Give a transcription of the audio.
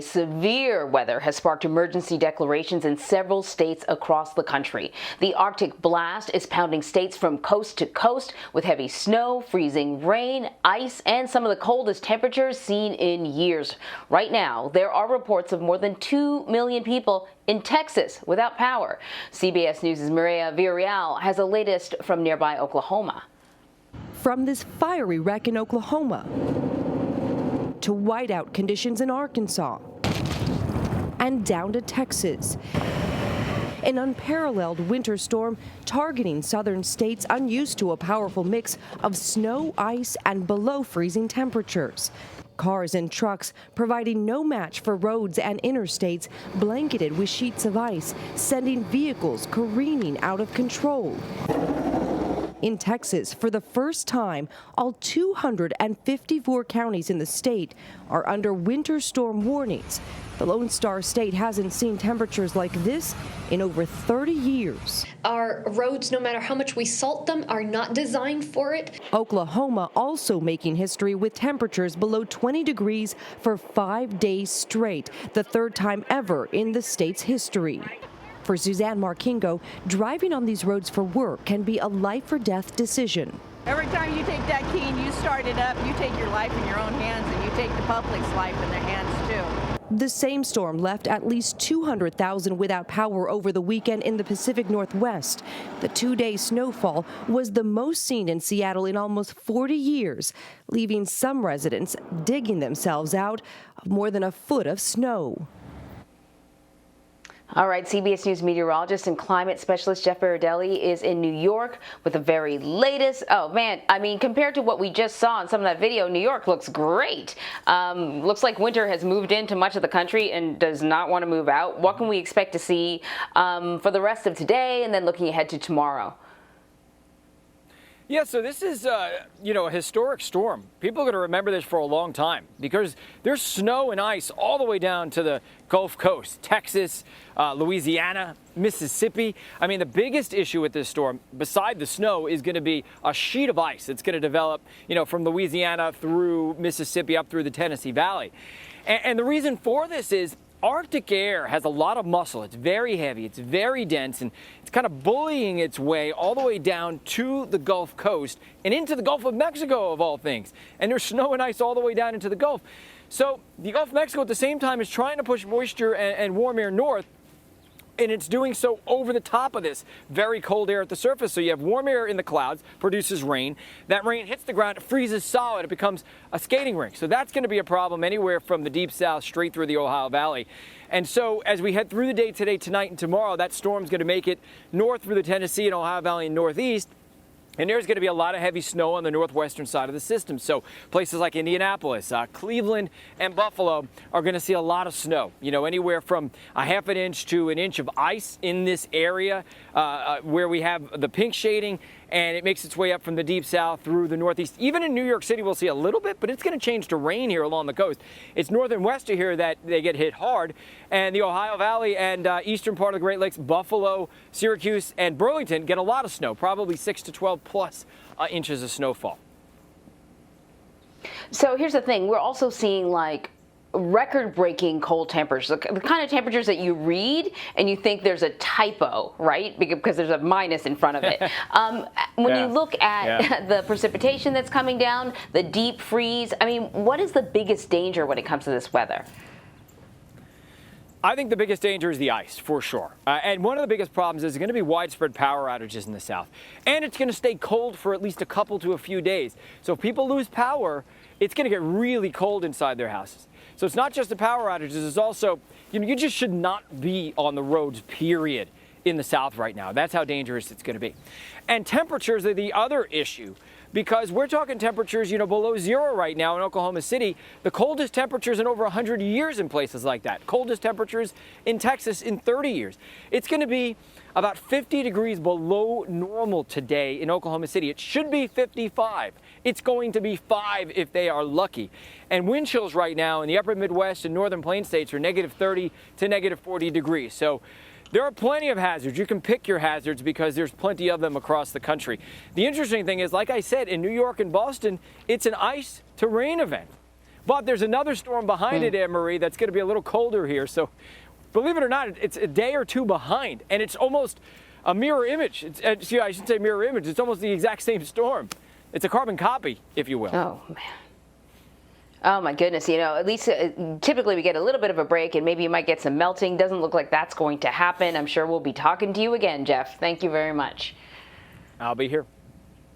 Severe weather has sparked emergency declarations in several states across the country. The Arctic blast is pounding states from coast to coast with heavy snow, freezing rain, ice, and some of the coldest temperatures seen in years. Right now, there are reports of more than 2 million people in Texas without power. CBS News' Maria Villarreal has the latest from nearby Oklahoma. From this fiery wreck in Oklahoma to whiteout conditions in Arkansas and down to Texas. An unparalleled winter storm targeting southern states unused to a powerful mix of snow, ice, and below freezing temperatures. Cars and trucks providing no match for roads and interstates blanketed with sheets of ice, sending vehicles careening out of control. In Texas, for the first time, all 254 counties in the state are under winter storm warnings. The Lone Star State hasn't seen temperatures like this in over 30 years. Our roads, no matter how much we salt them, are not designed for it. Oklahoma also making history with temperatures below 20 degrees for 5 days straight, the third time ever in the state's history. For Suzanne Markingo, driving on these roads for work can be a life-or-death decision. Every time you take that key and you start it up, you take your life in your own hands, and you take the public's life in their hands, too. The same storm left at least 200,000 without power over the weekend in the Pacific Northwest. The two-day snowfall was the most seen in Seattle in almost 40 years, leaving some residents digging themselves out of more than a foot of snow. All right, CBS News meteorologist and climate specialist Jeff Berardelli is in New York with the very latest. Oh, man, I mean, compared to what we just saw in some of that video, New York looks great. Looks like winter has moved into much of the country and does not want to move out. What can we expect to see for the rest of today and then looking ahead to tomorrow? Yeah, so this is, a historic storm. People are going to remember this for a long time because there's snow and ice all the way down to the Gulf Coast, Texas, Louisiana, Mississippi. I mean, the biggest issue with this storm, beside the snow, is going to be a sheet of ice that's going to develop, from Louisiana through Mississippi up through the Tennessee Valley. And the reason for this is Arctic air has a lot of muscle. It's very heavy, it's very dense, and it's kind of bullying its way all the way down to the Gulf Coast and into the Gulf of Mexico, of all things. And there's snow and ice all the way down into the Gulf. So the Gulf of Mexico at the same time is trying to push moisture and warm air north, and it's doing so over the top of this very cold air at the surface. So you have warm air in the clouds, produces rain. That rain hits the ground, it freezes solid, it becomes a skating rink. So that's going to be a problem anywhere from the deep south straight through the Ohio Valley. And so as we head through the day today, tonight, and tomorrow, that storm's going to make it north through the Tennessee and Ohio Valley and northeast. And there's going to be a lot of heavy snow on the northwestern side of the system. So places like Indianapolis, Cleveland, and Buffalo are going to see a lot of snow. Anywhere from a half an inch to an inch of ice in this area where we have the pink shading, and it makes its way up from the deep south through the northeast. Even in New York City, we'll see a little bit, but it's going to change to rain here along the coast. It's north and west of here that they get hit hard, and the Ohio Valley and eastern part of the Great Lakes, Buffalo, Syracuse, and Burlington get a lot of snow, probably 6 to 12 plus inches of snowfall. So here's the thing. We're also seeing record-breaking cold temperatures, the kind of temperatures that you read and you think there's a typo, right? Because there's a minus in front of it. When you look at the precipitation that's coming down, the deep freeze, I mean, what is the biggest danger when it comes to this weather? I think the biggest danger is the ice, for sure. And one of the biggest problems is going to be widespread power outages in the south. And it's going to stay cold for at least a couple to a few days. So if people lose power, it's going to get really cold inside their houses. So it's not just the power outages, it's also, you just should not be on the roads, period, in the south right now. That's how dangerous it's going to be. And temperatures are the other issue, because we're talking temperatures, below zero right now in Oklahoma City, the coldest temperatures in over 100 years in places like that. Coldest temperatures in Texas in 30 years. It's going to be about 50 degrees below normal today in Oklahoma City. It should be 55. It's going to be 5 if they are lucky. And wind chills right now in the upper Midwest and northern plain states are negative 30 to negative 40 degrees. So there are plenty of hazards. You can pick your hazards because there's plenty of them across the country. The interesting thing is, like I said, in New York and Boston, it's an ice to rain event. But there's another storm behind it, Anne-Marie, that's going to be a little colder here. So believe it or not, it's a day or two behind, and it's almost a mirror image. I should say mirror image. It's almost the exact same storm. It's a carbon copy, if you will. Oh, man. Oh, my goodness. You know, at least typically we get a little bit of a break, and maybe you might get some melting. Doesn't look like that's going to happen. I'm sure we'll be talking to you again, Jeff. Thank you very much. I'll be here.